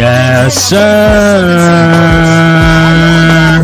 Yes, sir.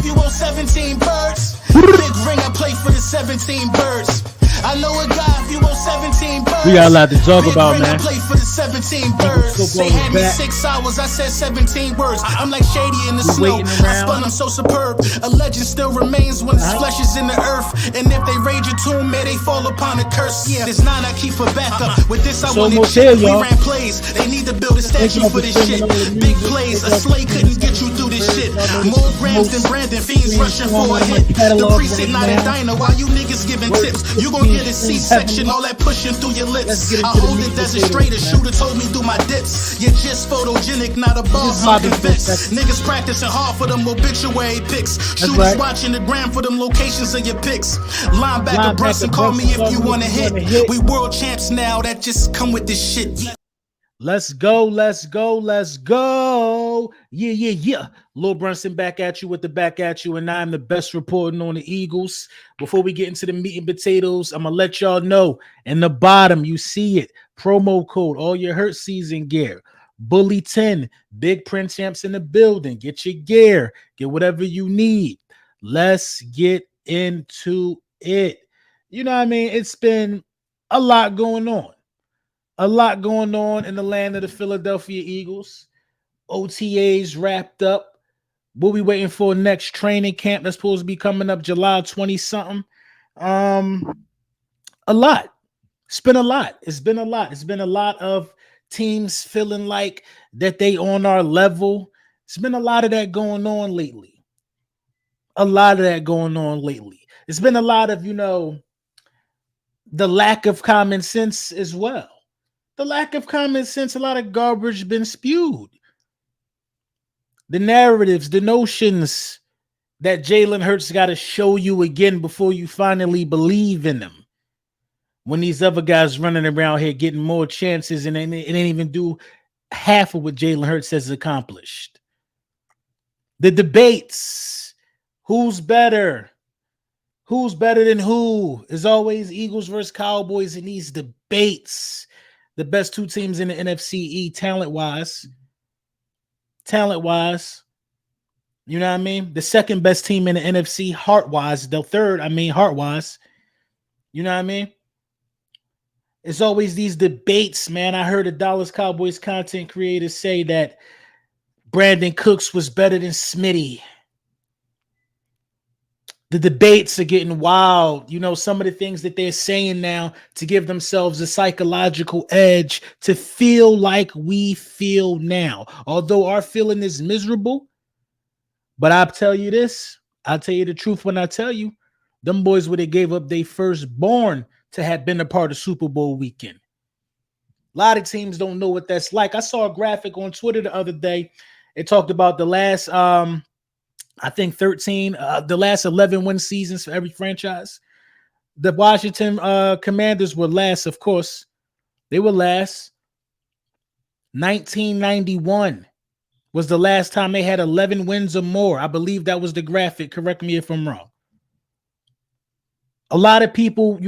You want 17 birds? Big ring, I play for the 17 birds. I know a guy if you want 17 birds. We got a lot to talk Big about, ring, man. I play for the 17 birds. They had me 6 hours, I said 17 words. I'm like Shady in the snow. I spun, I'm so superb. A legend still remains when his flesh is in the earth. And if they raid your tomb, may they fall upon a curse. Yeah, there's 9 I keep for backup. With this, I want to chill. We ran plays. They need to build a statue for this shit. Big plays. A slay couldn't get you through this shit. More grams than Brandon. Fiends rushing for a hit. The precinct not a diner. While you niggas giving tips, you gon' get a C-section. All that pushing through your lips. I hold it desert straight. A shooter told me through my dips. You're just photogenic, not a boss. I'm convinced. Niggas practicing hard for them obituary pics. Shooters watching the gram for them locations of your pics. Linebacker Brunson, call me if you wanna hit. We world champs now. That just come with this shit. Let's go, let's go, let's go. Yeah. Lil Brunson back at you with the back at you, and I'm the best reporting on the Eagles. Before we get into the meat and potatoes, I'm going to let y'all know. In the bottom, you see it. Promo code, all your Hurt season gear. Bully 10, big print champs in the building. Get your gear. Get whatever you need. Let's get into it. You know what I mean? It's been a lot going on. A lot going on in the land of the Philadelphia Eagles. OTAs wrapped up. What we waiting for next? Training camp that's supposed to be coming up July 20-something. A lot. It's been a lot. It's been a lot. It's been a lot of teams feeling like that they on our level. It's been a lot of that going on lately. It's been a lot of, the lack of common sense as well. A lot of garbage been spewed. The narratives, the notions that Jalen Hurts got to show you again before you finally believe in him. When these other guys running around here getting more chances and they didn't even do half of what Jalen Hurts has accomplished. The debates, who's better? Who's better than who? Is always Eagles versus Cowboys in these debates. The best two teams in the NFC talent-wise. You know what I mean? The second best team in the NFC heart-wise. The third, heart-wise. You know what I mean? It's always these debates, man. I heard a Dallas Cowboys content creator say that Brandon Cooks was better than Smitty. The debates are getting wild. Some of the things that they're saying now to give themselves a psychological edge to feel like we feel now. Although our feeling is miserable, but I'll tell you this. I'll tell you the truth when I tell you, them boys would have gave up their firstborn to have been a part of Super Bowl weekend. A lot of teams don't know what that's like. I saw a graphic on Twitter the other day. It talked about the last 13, the last 11 win seasons for every franchise. The Washington Commanders were last, of course. They were last. 1991 was the last time they had 11 wins or more. I believe that was the graphic. Correct me if I'm wrong. A lot of people,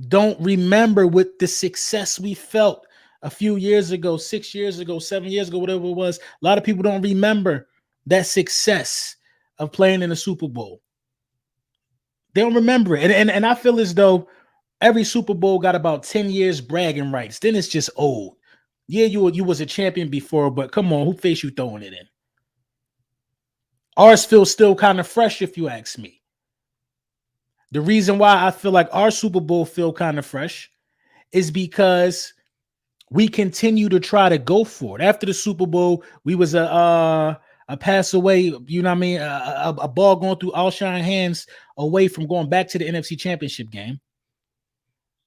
don't remember what the success we felt a few years ago, 6 years ago, 7 years ago, whatever it was. A lot of people don't remember that success of playing in the Super Bowl. They don't remember it. And I feel as though every Super Bowl got about 10 years bragging rights. Then it's just old. Yeah, you was a champion before, but come on, who face you throwing it in? Ours feels still kind of fresh, if you ask me. The reason why I feel like our Super Bowl feel kind of fresh is because we continue to try to go for it. After the Super Bowl, we was a pass away, a ball going through Alshon hands away from going back to the NFC Championship game.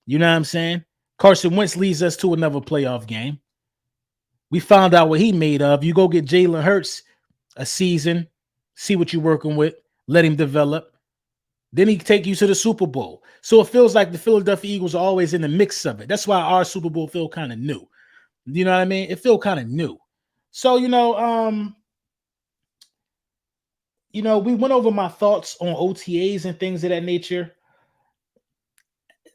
You know what I'm saying? Carson Wentz leads us to another playoff game. We found out what he made of. You go get Jalen Hurts a season, see what you're working with, let him develop. Then he take you to the Super Bowl. So it feels like the Philadelphia Eagles are always in the mix of it. That's why our Super Bowl feel kind of new. You know what I mean? It feel kind of new. So, we went over my thoughts on OTAs and things of that nature.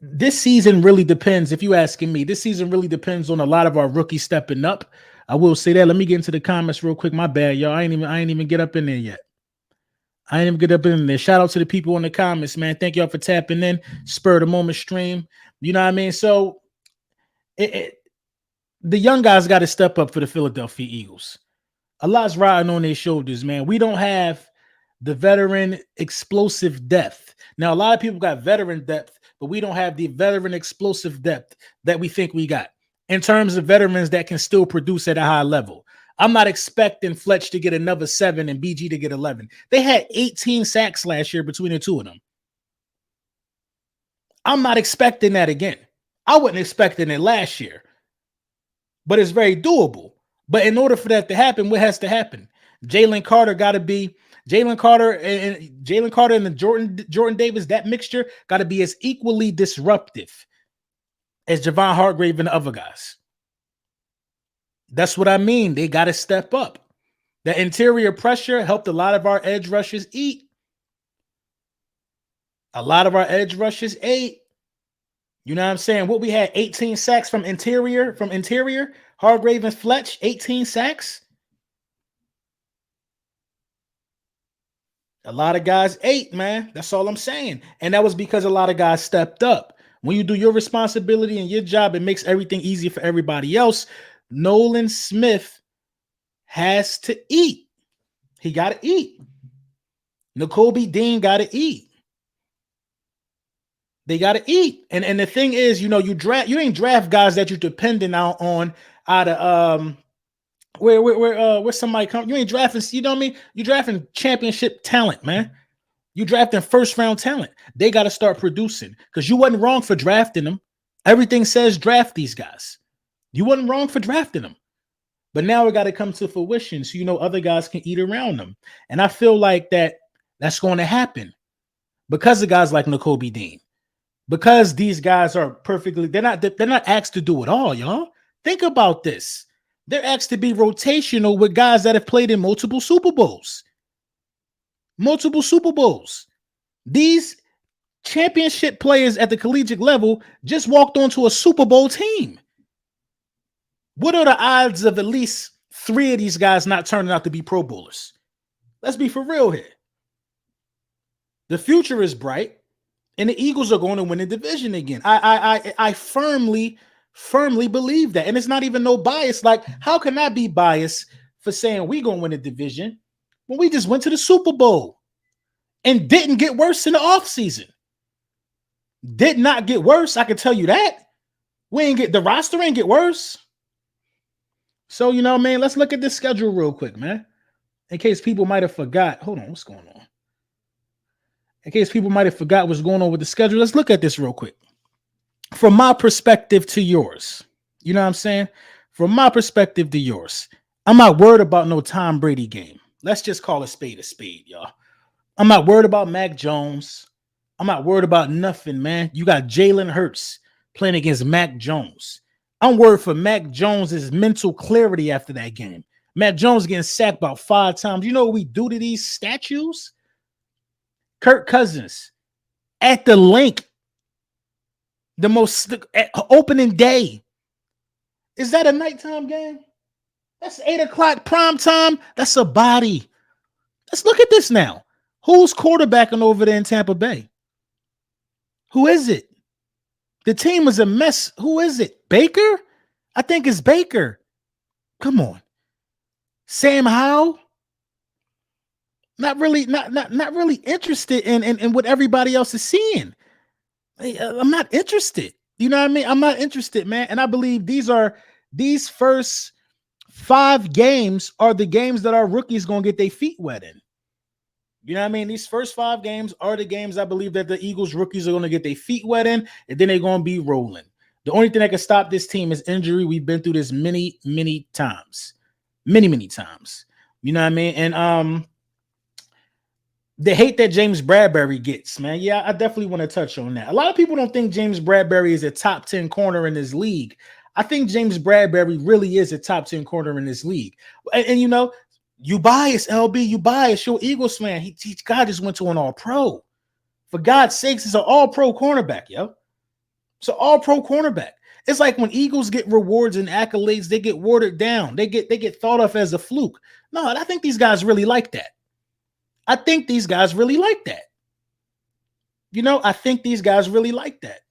this season really depends. If you asking me, this season really depends on a lot of our rookies stepping up. I will say that. Let me get into the comments real quick. My bad, y'all. I ain't even get up in there yet. I ain't even get up in there. Shout out to the people in the comments, man. Thank y'all for tapping in. Spur of the moment stream. You know what I mean? So the young guys got to step up for the Philadelphia Eagles. A lot's riding on their shoulders, man. We don't have the veteran explosive depth. Now, a lot of people got veteran depth, but we don't have the veteran explosive depth that we think we got in terms of veterans that can still produce at a high level. I'm not expecting Fletch to get another 7 and BG to get 11. They had 18 sacks last year between the two of them. I'm not expecting that again. I wasn't expecting it last year, but it's very doable. But in order for that to happen, what has to happen? Jalen Carter and the Jordan Davis, that mixture got to be as equally disruptive as Javon Hargrave and the other guys. That's what I mean. They got to step up. The interior pressure helped a lot of our edge rushers eat. A lot of our edge rushers ate. You know what I'm saying? What we had 18 sacks from interior, Hargrave and Fletch, 18 sacks. A lot of guys ate, man. That's all I'm saying. And that was because a lot of guys stepped up. When you do your responsibility and your job, it makes everything easier for everybody else. Nolan Smith has to eat. He got to eat. Nakobe Dean got to eat. They got to eat. And the thing is, you ain't draft guys that you're dependent on out of where somebody come. You ain't drafting, you know what I mean? You drafting championship talent, man. You drafting first round talent. They got to start producing because you wasn't wrong for drafting them. Everything says draft these guys. You wasn't wrong for drafting them. But now it got to come to fruition so other guys can eat around them. And I feel like that's going to happen because of guys like Nakobe Dean. Because these guys are they're not asked to do it all, y'all. Think about this. They're asked to be rotational with guys that have played in multiple Super Bowls. Multiple Super Bowls. These championship players at the collegiate level just walked onto a Super Bowl team. What are the odds of at least 3 of these guys not turning out to be Pro Bowlers? Let's be for real here. The future is bright, and the Eagles are going to win the division again. I firmly believe that, and it's not even no bias. Like, how can I be biased for saying we going to win the division when we just went to the Super Bowl and didn't get worse in the offseason? Did not get worse, I can tell you that. The roster ain't get worse. So, man, let's look at this schedule real quick, man. In case people might have forgot. Hold on, what's going on? In case people might have forgot what's going on with the schedule, let's look at this real quick. From my perspective to yours. You know what I'm saying? From my perspective to yours. I'm not worried about no Tom Brady game. Let's just call a spade, y'all. I'm not worried about Mac Jones. I'm not worried about nothing, man. You got Jalen Hurts playing against Mac Jones. I'm worried for Mac Jones's mental clarity after that game. Mac Jones getting sacked about 5 times. You know what we do to these statues? Kirk Cousins at the link, opening day. Is that a nighttime game? That's 8 o'clock prime time. That's a body. Let's look at this now. Who's quarterbacking over there in Tampa Bay? Who is it? The team is a mess. Who is it? Baker? I think it's Baker. Come on. Sam Howell? Not really interested in what everybody else is seeing. I'm not interested. You know what I mean? I'm not interested, man. And I believe these first 5 games are the games that our rookies going to get their feet wet in. You know what I mean? These first 5 games are the games I believe that the Eagles rookies are going to get their feet wet in, and then they're going to be rolling. The only thing that can stop this team is injury. We've been through this many, many times. Many, many times. You know what I mean? And the hate that James Bradbury gets, man. Yeah, I definitely want to touch on that. A lot of people don't think James Bradbury is a top 10 corner in this league. I think James Bradbury really is a top 10 corner in this league. And you bias, LB, you bias. You're Eagles fan. God just went to an all-pro. For God's sakes, it's an all-pro cornerback, yo. So all pro cornerback. It's like when Eagles get rewards and accolades, they get watered down. They get thought of as a fluke. No, I think these guys really like that. I think these guys really like that. I think these guys really like that.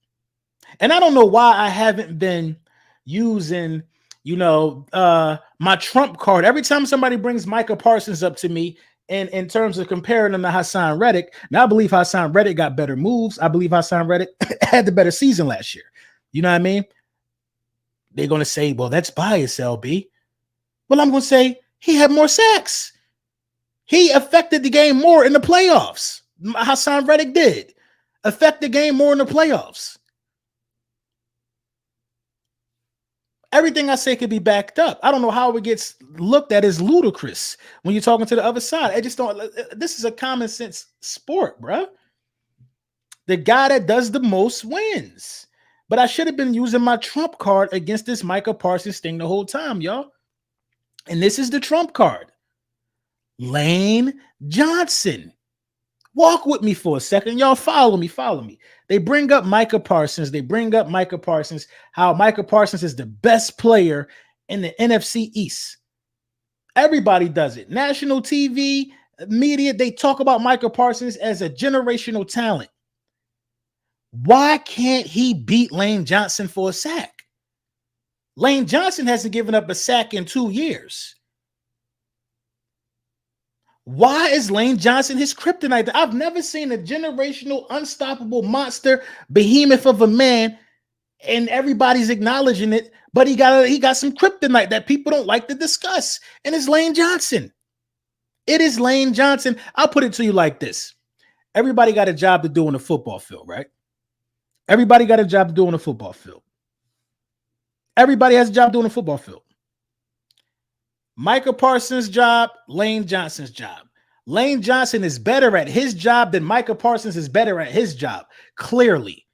And I don't know why I haven't been using, my trump card. Every time somebody brings Micah Parsons up to me in terms of comparing him to Hassan Reddick, now I believe Hassan Reddick got better moves. I believe Hassan Reddick had the better season last year. You know what I mean? They're going to say, well, that's bias, LB. Well, I'm going to say he had more sacks. He affected the game more in the playoffs. Hassan Reddick did. Affect the game more in the playoffs. Everything I say could be backed up. I don't know how it gets looked at as ludicrous when you're talking to the other side. I just don't. This is a common sense sport, bro. The guy that does the most wins. But I should have been using my trump card against this Micah Parsons thing the whole time, y'all. And this is the trump card. Lane Johnson. Walk with me for a second. Y'all follow me. They bring up Micah Parsons. How Micah Parsons is the best player in the NFC East. Everybody does it. National TV, media, they talk about Micah Parsons as a generational talent. Why can't he beat Lane Johnson for a sack? Lane Johnson hasn't given up a sack in 2 years. Why is Lane Johnson his kryptonite? I've never seen a generational, unstoppable monster, behemoth of a man, and everybody's acknowledging it, but he got some kryptonite that people don't like to discuss, and it's Lane Johnson. It is Lane Johnson. I'll put it to you like this. Everybody got a job to do on the football field, right? Everybody got a job to do on the football field. Everybody has a job doing the football field. Micah Parsons' job, Lane Johnson's job. Lane Johnson is better at his job than Micah Parsons is better at his job. Clearly.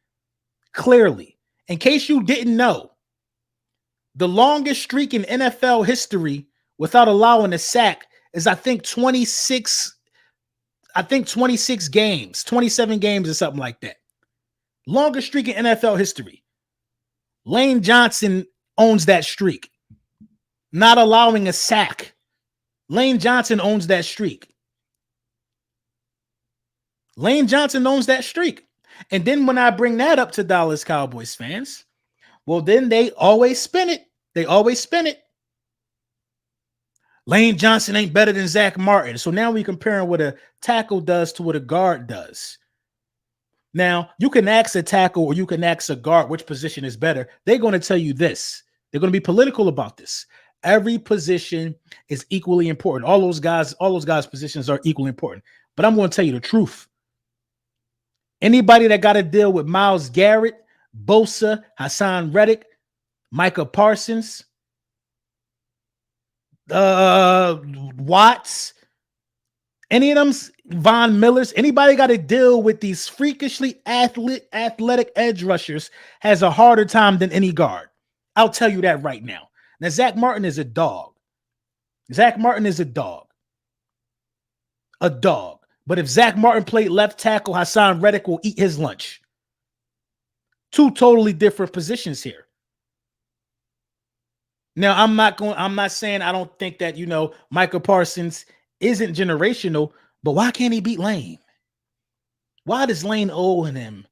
In case you didn't know, the longest streak in NFL history without allowing a sack is, I think, 26 games, 27 games or something like that. Longest streak in NFL history. Lane Johnson owns that streak. Not allowing a sack. Lane Johnson owns that streak. Lane Johnson owns that streak. And then when I bring that up to Dallas Cowboys fans, well, then they always spin it. Lane Johnson ain't better than Zach Martin. So now we comparing what a tackle does to what a guard does. Now, you can ask a tackle or you can ask a guard which position is better. They're going to tell you this. They're going to be political about this. Every position is equally important. All those guys' positions are equally important. But I'm going to tell you the truth. Anybody that got to deal with Myles Garrett, Bosa, Hassan Reddick, Micah Parsons, Watts, any of them, Von Millers, anybody got to deal with these freakishly athletic edge rushers has a harder time than any guard. I'll tell you that right now. Now, Zach Martin is a dog. A dog. But if Zach Martin played left tackle, Hassan Reddick will eat his lunch. Two totally different positions here. Now, I'm not saying I don't think that, Micah Parsons isn't generational, but why can't he beat Lane? Why does Lane owe him?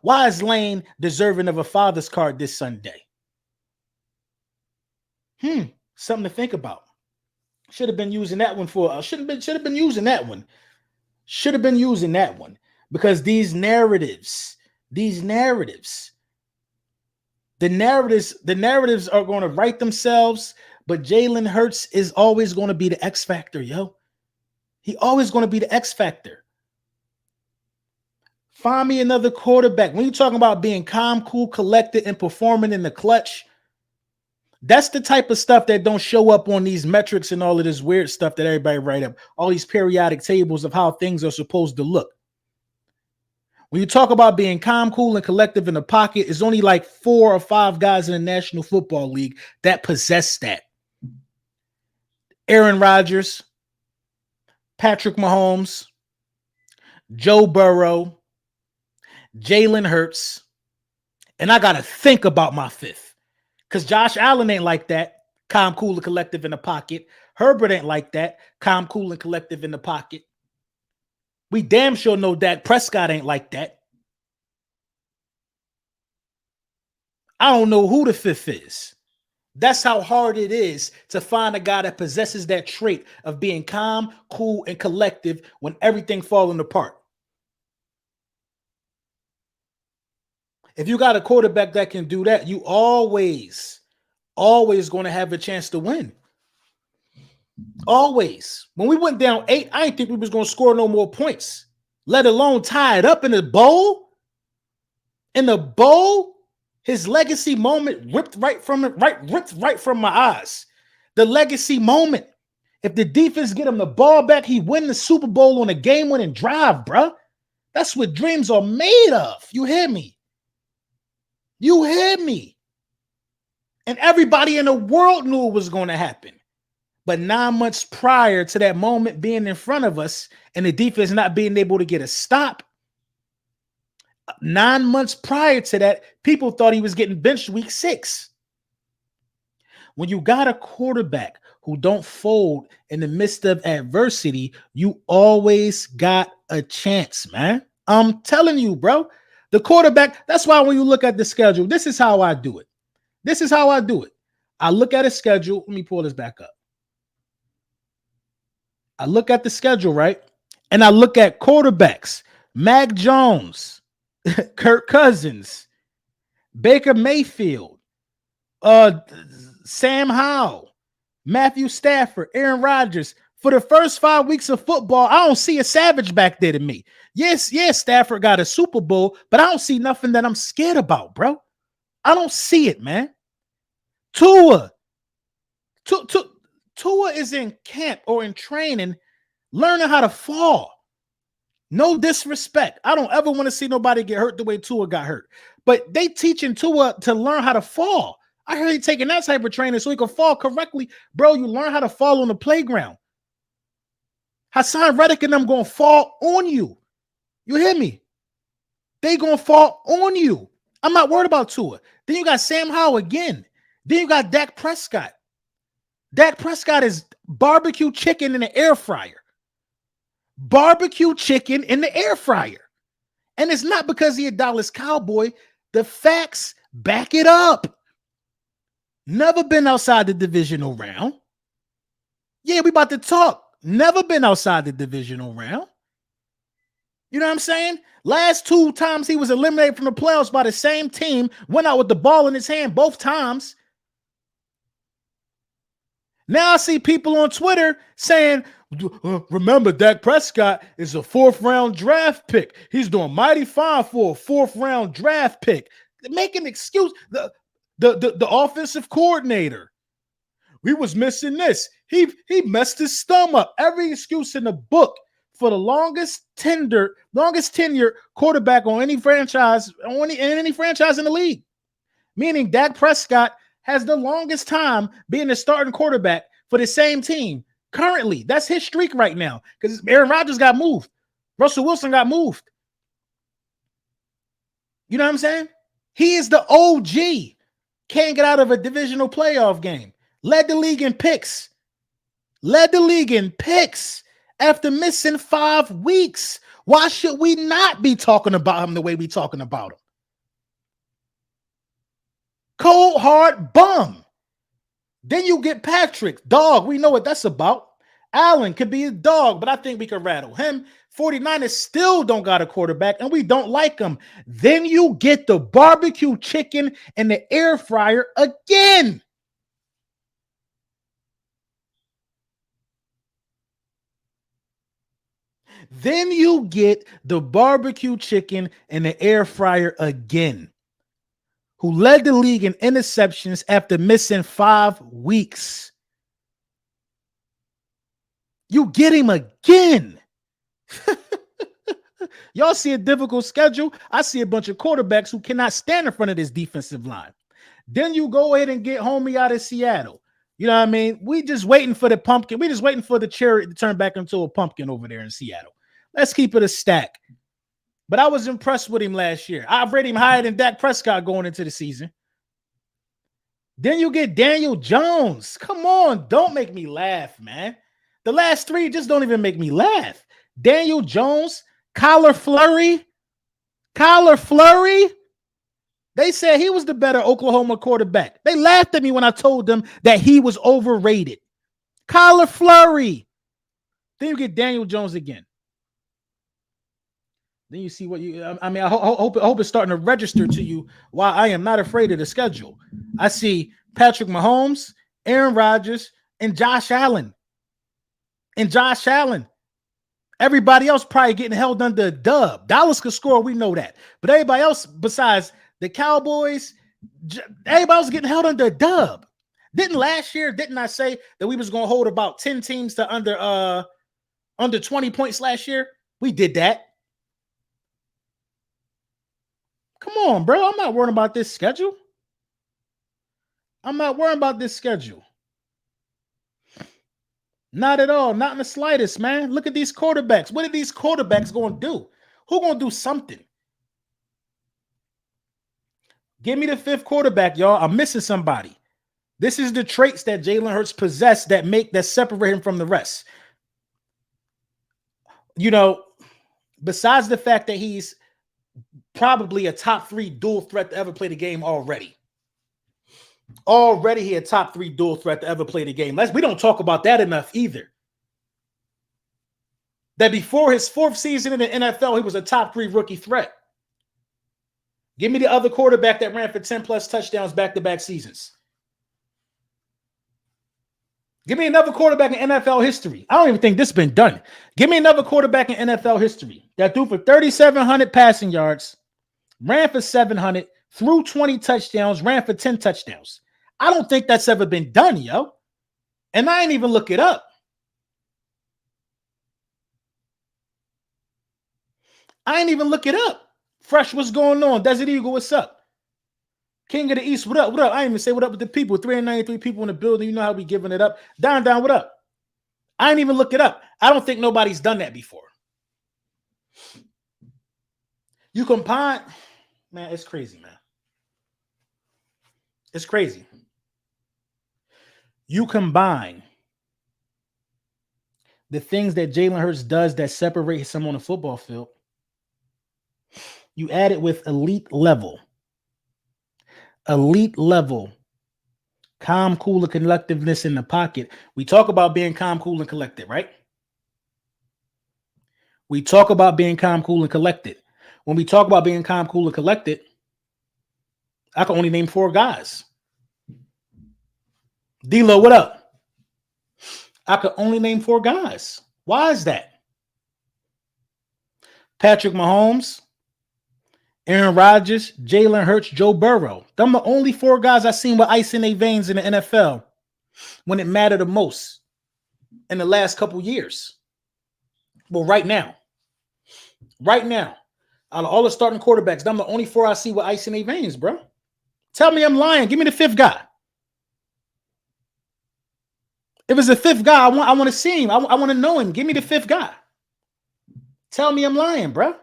Why is Lane deserving of a father's card this Sunday? Something to think about. Should have been using that one because these narratives are going to write themselves, but Jalen Hurts is always going to be the X factor, yo. He always going to be the X factor. Find me another quarterback. When you're talking about being calm, cool, collected, and performing in the clutch, that's the type of stuff that don't show up on these metrics and all of this weird stuff that everybody write up. All these periodic tables of how things are supposed to look. When you talk about being calm, cool, and collective in the pocket, it's only like 4 or 5 guys in the National Football League that possess that. Aaron Rodgers, Patrick Mahomes, Joe Burrow, Jalen Hurts, And I got to think about my fifth. Because Josh Allen ain't like that. Calm, cool, and collective in the pocket. Herbert ain't like that. Calm, cool, and collective in the pocket. We damn sure know Dak Prescott ain't like that. I don't know who the fifth is. That's how hard it is to find a guy that possesses that trait of being calm, cool, and collective when everything falling apart. If you got a quarterback that can do that, you always going to have a chance to win. Always. When we went down 8, I didn't think we was going to score no more points, let alone tie it up in the bowl. In the bowl, his legacy moment ripped right from my eyes. The legacy moment. If the defense get him the ball back, he win the Super Bowl on a game-winning drive, bro. That's what dreams are made of. You hear me? You hear me? And everybody in the world knew it was going to happen. But 9 months prior to that moment being in front of us and the defense not being able to get a stop, 9 months prior to that, people thought he was getting benched week 6. When you got a quarterback who don't fold in the midst of adversity, you always got a chance, man. I'm telling you, bro. The quarterback, that's why when you look at the schedule, this is how I do it. This is how I do it. I look at a schedule. Let me pull this back up. I look at the schedule, right? And I look at quarterbacks. Mac Jones, Kirk Cousins, Baker Mayfield, Sam Howell, Matthew Stafford, Aaron Rodgers. For the first 5 weeks of football, I don't see a savage back there to me. Yes, Stafford got a Super Bowl, but I don't see nothing that I'm scared about, bro. I don't see it, man. Tua is in camp or in training, learning how to fall. No disrespect. I don't ever want to see nobody get hurt the way Tua got hurt. But they teaching Tua to learn how to fall. I heard he taking that type of training so he can fall correctly. Bro, you learn how to fall on the playground. Hassan Reddick and them going to fall on you. You hear me? They going to fall on you. I'm not worried about Tua. Then you got Sam Howell again. Then you got Dak Prescott. Dak Prescott is barbecue chicken in the air fryer. Barbecue chicken in the air fryer. And it's not because he's a Dallas Cowboy. The facts back it up. Never been outside the divisional round. Yeah, we about to talk. Never been outside the divisional round. You know what I'm saying? Last 2 times he was eliminated from the playoffs by the same team, went out with the ball in his hand both times. Now I see people on Twitter saying, remember, Dak Prescott is a 4th-round draft pick. He's doing mighty fine for a 4th-round draft pick. Make an excuse. The offensive coordinator. We was missing this. He messed his thumb up. Every excuse in the book for the longest tenured quarterback on any franchise, any franchise in the league. Meaning Dak Prescott has the longest time being the starting quarterback for the same team currently. That's his streak right now because Aaron Rodgers got moved. Russell Wilson got moved. You know what I'm saying? He is the OG. Can't get out of a divisional playoff game. Led the league in picks. After missing 5 weeks. Why should we not be talking about him the way we talking about him? Cold, hard bum. Then you get Patrick. Dog, we know what that's about. Allen could be a dog, but I think we could rattle him. 49ers still don't got a quarterback, and we don't like him. Then you get the barbecue chicken in the air fryer again. Then you get the barbecue chicken in the air fryer again, who led the league in interceptions after missing 5 weeks. You get him again. Y'all see a difficult schedule. I see a bunch of quarterbacks who cannot stand in front of this defensive line. Then you go ahead and get homie out of Seattle. You know what I mean? We just waiting for the pumpkin. We just waiting for the cherry to turn back into a pumpkin over there in Seattle. Let's keep it a stack. but I was impressed with him last year. I rated him higher than Dak Prescott going into the season. Then you get Daniel Jones. Come on, don't make me laugh, man. The last three just don't even make me laugh. Daniel Jones, Kyler Fleury. They said he was the better Oklahoma quarterback. They laughed at me when I told them that he was overrated. Kyler Fleury. Then you get Daniel Jones again. Then you see what you. I mean, I hope it's starting to register to you why I am not afraid of the schedule. I see Patrick Mahomes, Aaron Rodgers, and Josh Allen. Everybody else probably getting held under a dub. Dallas could score, we know that. But everybody else besides the Cowboys, everybody else getting held under a dub. Didn't I say that we was going to hold about 10 teams to under 20 points last year? We did that. Come on, bro. I'm not worrying about this schedule. Not at all. Not in the slightest, man. Look at these quarterbacks. What are these quarterbacks going to do? Who going to do something? Give me the fifth quarterback, y'all. I'm missing somebody. This is the traits that Jalen Hurts possess that separate him from the rest. You know, besides the fact that he's probably a top 3 dual threat to ever play the game already. Already he a top 3 dual threat to ever play the game. We don't talk about that enough either. That before his 4th season in the NFL, he was a top 3 rookie threat. Give me the other quarterback that ran for 10 plus touchdowns back-to-back seasons. Give me another quarterback in NFL history. I don't even think this has been done. Give me another quarterback in NFL history that threw for 3,700 passing yards, ran for 700, threw 20 touchdowns, ran for 10 touchdowns. I don't think that's ever been done, yo. And I ain't even look it up. Fresh, what's going on? Desert Eagle, what's up? King of the East, what up? What up? I ain't even say what up with the people. 393 people in the building. You know how we giving it up. Down, what up? I ain't even look it up. I don't think nobody's done that before. You combine, man, it's crazy, man. It's crazy. You combine the things that Jalen Hurts does that separates him on the football field. You add it with elite level, calm, cool, and collectiveness in the pocket. We talk about being calm, cool, and collected, right? We talk about being calm, cool, and collected. When we talk about being calm, cool, and collected, I can only name 4 guys. D-Lo, what up? I could only name 4 guys. Why is that? Patrick Mahomes, Aaron Rodgers, Jalen Hurts, Joe Burrow. Them the only 4 guys I seen with ice in their veins in the NFL when it mattered the most in the last couple years. Well, right now, out of all the starting quarterbacks, them the only 4 I see with ice in their veins, bro. Tell me I'm lying. Give me the 5th guy. If it's a 5th guy, I want to see him. I want to know him. Give me the 5th guy. Tell me I'm lying, bro.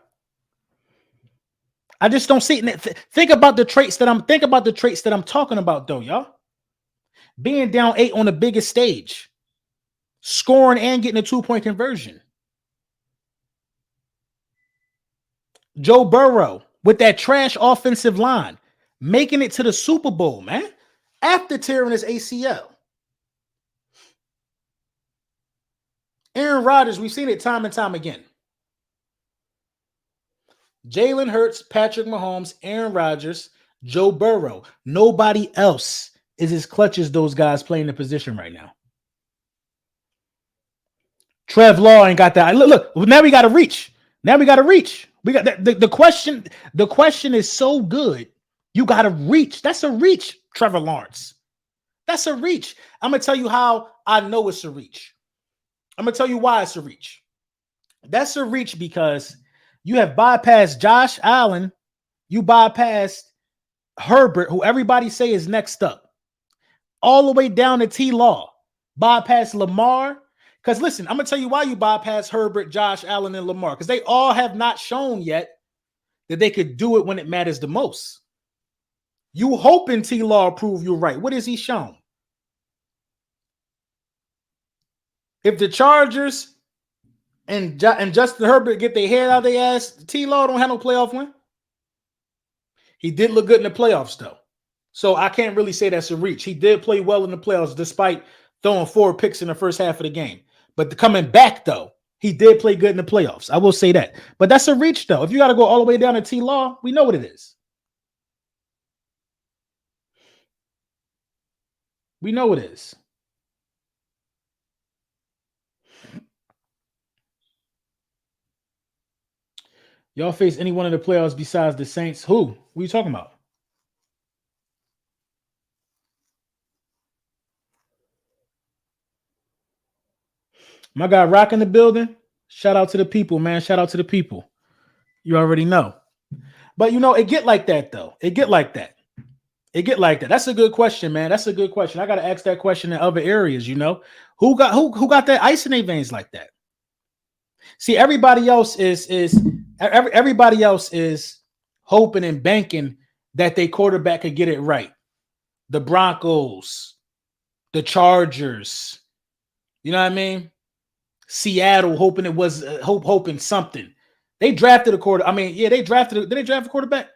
I just don't see it. Think about the traits that I'm talking about, though, y'all. Being down 8 on the biggest stage, scoring and getting a 2-point conversion. Joe Burrow with that trash offensive line, making it to the Super Bowl, man, after tearing his ACL. Aaron Rodgers, we've seen it time and time again. Jalen Hurts, Patrick Mahomes, Aaron Rodgers, Joe Burrow. Nobody else is as clutch as those guys playing the position right now. Trev Law ain't got that. Look, now we got to reach. We got the question. The question is so good. You got to reach. That's a reach, Trevor Lawrence. That's a reach. I'm going to tell you how I know it's a reach. I'm going to tell you why it's a reach. That's a reach because you have bypassed Josh Allen. You bypassed Herbert, who everybody say is next up. All the way down to T-Law. Bypass Lamar. Because listen, I'm going to tell you why you bypass Herbert, Josh Allen, and Lamar. Because they all have not shown yet that they could do it when it matters the most. You hoping T-Law prove you right. What has he shown? If the Chargers and Justin Herbert get their head out of their ass, T-Law don't have no playoff win. He did look good in the playoffs, though. So I can't really say that's a reach. He did play well in the playoffs despite throwing 4 picks in the first half of the game. But coming back, though, he did play good in the playoffs. I will say that. But that's a reach, though. If you got to go all the way down to T-Law, we know what it is. We know what it is. Y'all face any one of the playoffs besides the Saints? Who? What are you talking about? My guy Rock in the building. Shout out to the people, man. Shout out to the people. You already know. But, it get like that, though. It get like that. That's a good question, man. That's a good question. I got to ask that question in other areas, Who got that ice in their veins like that? See, everybody else is hoping and banking that their quarterback could get it right. The Broncos, the Chargers, you know what I mean? Seattle hoping it was hoping something. They drafted a quarterback. They drafted. Did they draft a quarterback?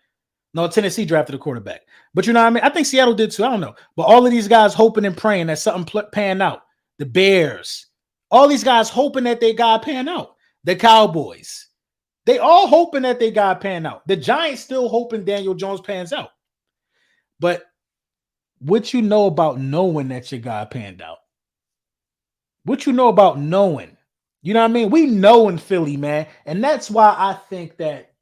No, Tennessee drafted a quarterback. But you know what I mean? I think Seattle did too. I don't know. But all of these guys hoping and praying that something pan out. The Bears, all these guys hoping that they got pan out. The Cowboys, they all hoping that they got pan out. The Giants still hoping Daniel Jones pans out. But what you know about knowing that your guy panned out? What you know about knowing? You know what I mean? We know in Philly, man. And that's why I think that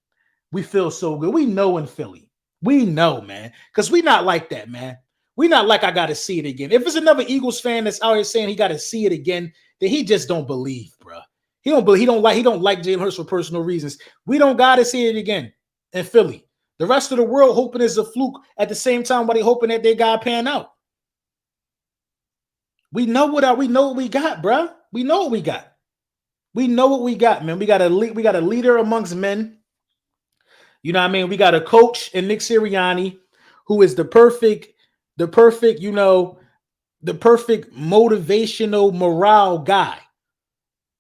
we feel so good. We know in Philly. We know, man. Because we not like that, man. We not like I got to see it again. If it's another Eagles fan that's out here saying he got to see it again, then he just don't believe, bro. He don't believe. He don't like Jalen Hurts for personal reasons. We don't got to see it again in Philly. The rest of the world hoping it's a fluke at the same time while they hoping that they got pan out. We know what we got, bro. We know what we got. We know what we got, man. We got a leader amongst men. You know what I mean? We got a coach in Nick Sirianni who is the perfect, motivational morale guy.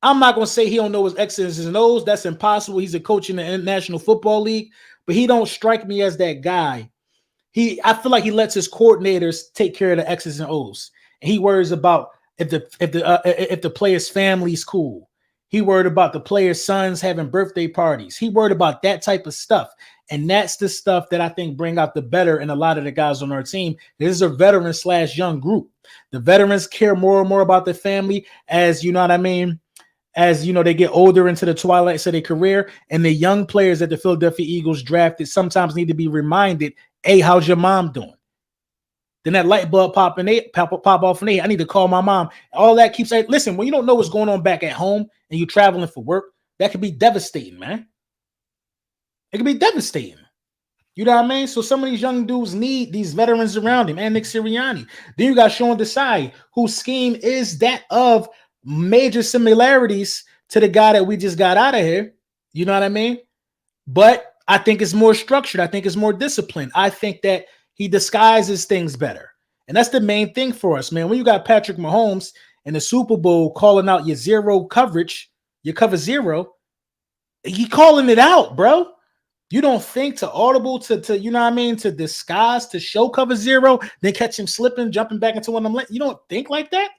I'm not going to say he don't know his X's and O's. That's impossible. He's a coach in the National Football League, but he don't strike me as that guy. I feel like he lets his coordinators take care of the X's and O's. And he worries about if the player's family's cool. He worried about the players' sons having birthday parties. He worried about that type of stuff. And that's the stuff that I think bring out the better in a lot of the guys on our team. This is a veteran/young group. The veterans care more and more about their family as, you know what I mean, as, they get older into the twilights of their career. And the young players that the Philadelphia Eagles drafted sometimes need to be reminded, hey, how's your mom doing? Then that light bulb pop off in there. I need to call my mom. All that keeps saying, listen, when you don't know what's going on back at home and you're traveling for work, that could be devastating, man. It could be devastating. You know what I mean? So some of these young dudes need these veterans around him and Nick Sirianni. Then you got Sean Desai, whose scheme is that of major similarities to the guy that we just got out of here. You know what I mean? But I think it's more structured. I think it's more disciplined. I think that he disguises things better. And that's the main thing for us, man. When you got Patrick Mahomes in the Super Bowl calling out your zero coverage, your cover zero, he calling it out, bro. You don't think to audible, to you know what I mean, to disguise, to show cover zero, then catch him slipping, jumping back into one of them. You don't think like that?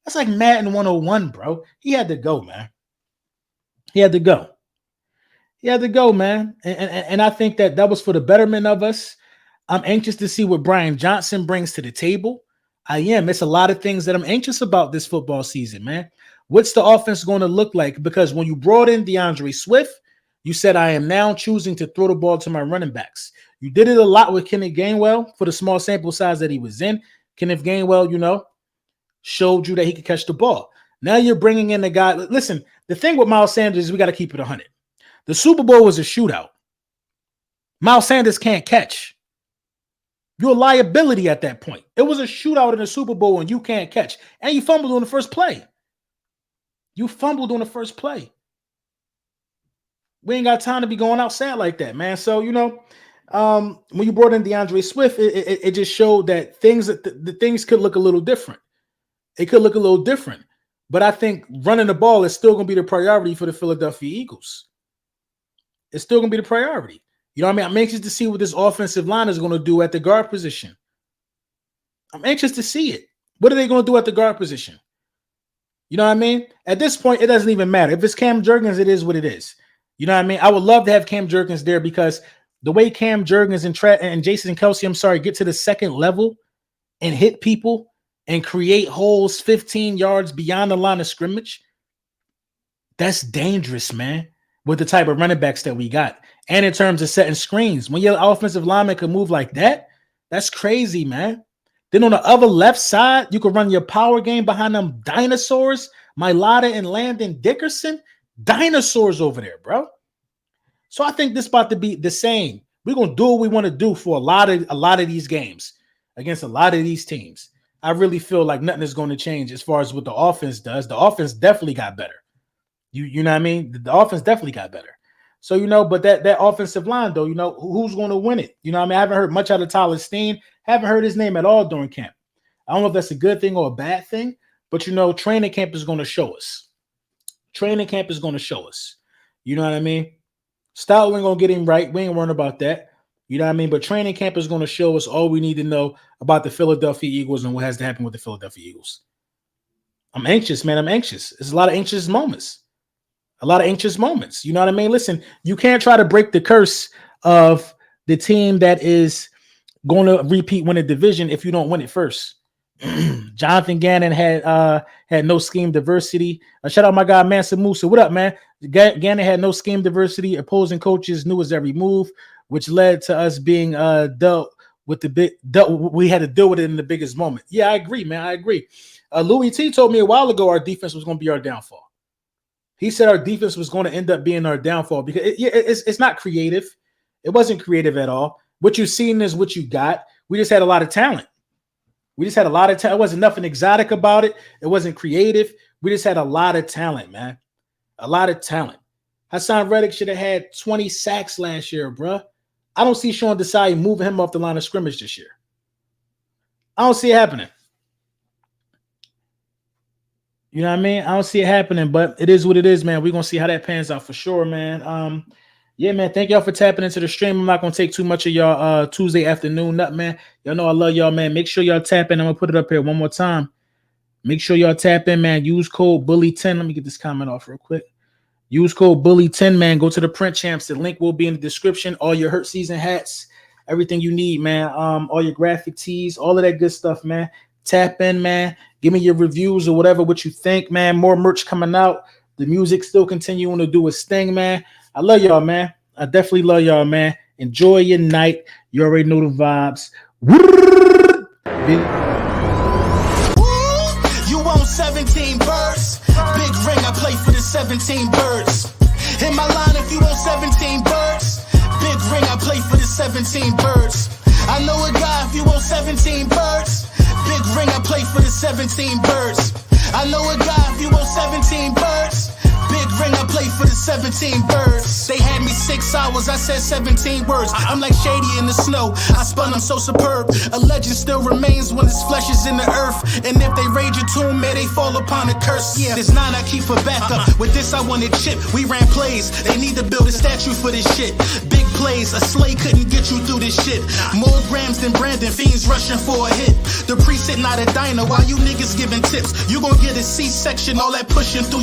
That's like Madden 101, bro. He had to go, man. He had to go. He had to go, man. And I think that was for the betterment of us. I'm anxious to see what Brian Johnson brings to the table. I am. It's a lot of things that I'm anxious about this football season, man. What's the offense going to look like? Because when you brought in DeAndre Swift, you said, I am now choosing to throw the ball to my running backs. You did it a lot with Kenneth Gainwell for the small sample size that he was in. Kenneth Gainwell, showed you that he could catch the ball. Now you're bringing in the guy. Listen, the thing with Miles Sanders is we got to keep it 100. The Super Bowl was a shootout. Miles Sanders can't catch. You're a liability at that point. It was a shootout in the Super Bowl and you can't catch. And you fumbled on the first play. We ain't got time to be going outside like that, man. So, when you brought in DeAndre Swift, it just showed that the things could look a little different. It could look a little different. But I think running the ball is still going to be the priority for the Philadelphia Eagles. It's still going to be the priority. You know what I mean? I'm anxious to see what this offensive line is going to do at the guard position. I'm anxious to see it. What are they going to do at the guard position? You know what I mean? At this point, it doesn't even matter. If it's Cam Jurgens, it is what it is. You know what I mean? I would love to have Cam Jurgens there because the way Cam Jurgens and Jason Kelce, get to the second level and hit people and create holes 15 yards beyond the line of scrimmage, that's dangerous, man, with the type of running backs that we got. And in terms of setting screens, when your offensive lineman can move like that, that's crazy, man. Then on the other left side, you can run your power game behind them dinosaurs, Mailata and Landon Dickerson. Dinosaurs over there, bro. So I think this about to be the same. We're going to do what we want to do for a lot of these games against a lot of these teams. I really feel like nothing is going to change as far as what the offense does. The offense definitely got better. You know what I mean? The offense definitely got better. So, but that offensive line, though, who's going to win it? You know what I mean? I haven't heard much out of Tyler Steen. Haven't heard his name at all during camp. I don't know if that's a good thing or a bad thing, but, training camp is going to show us. Training camp is going to show us. You know what I mean? Stoutland going to get him right. We ain't worrying about that. You know what I mean? But training camp is going to show us all we need to know about the Philadelphia Eagles and what has to happen with the Philadelphia Eagles. I'm anxious, man. I'm anxious. There's a lot of anxious moments. You know what I mean? Listen, you can't try to break the curse of the team that is going to repeat win a division if you don't win it first. Jonathan Gannon had no scheme diversity. Shout out my guy Mansa Musa. What up, man? Gannon had no scheme diversity. Opposing coaches knew his every move, which led to us being dealt with we had to deal with it in the biggest moment. Yeah, I agree, man. I agree. Louis T told me a while ago our defense was going to be our downfall. He said our defense was going to end up being our downfall because it's not creative. It wasn't creative at all. What you're seeing is what you got. We just had a lot of talent. It wasn't nothing exotic about it. It wasn't creative. We just had a lot of talent, man. A lot of talent. Hassan Reddick should have had 20 sacks last year, bro. I don't see Sean Desai moving him off the line of scrimmage this year. I don't see it happening. You know what I mean? I don't see it happening, but it is what it is, man. We're going to see how that pans out for sure, man. Yeah, man, thank y'all for tapping into the stream. I'm not going to take too much of y'all Tuesday afternoon up, man. Y'all know I love y'all, man. Make sure y'all tap in. I'm going to put it up here one more time. Make sure y'all tap in, man. Use code BULLY10. Let me get this comment off real quick. Use code BULLY10, man. Go to the Print Champs. The link will be in the description. All your Hurt Season hats, everything you need, man. All your graphic tees, all of that good stuff, man. Tap in, man. Give me your reviews or whatever, what you think, man. More merch coming out. The music still continuing to do its thing, man. I love y'all, man. I definitely love y'all, man. Enjoy your night. You already know the vibes. You want 17 birds? Big ring, I play for the 17 birds. In my line, if you want 17 birds, big ring, I play for the 17 birds. I know a guy, if you want 17 birds, big ring, I play for the 17 birds. I know a guy, if you want 17 birds, big ring, I play for the 17 birds. They had me 6 hours, I said 17 words. I'm like Shady in the snow, I spun them so superb. A legend still remains when his flesh is in the earth. And if they raid your tomb, may they fall upon a curse. Yeah, this 9 I keep for backup. With this I wanted chip, we ran plays. They need to build a statue for this shit. Big plays, a slay couldn't get you through this shit. More grams than Brandon, fiends rushing for a hit. The priest sitting out a diner while you niggas giving tips. You gon' get a C-section, all that pushing through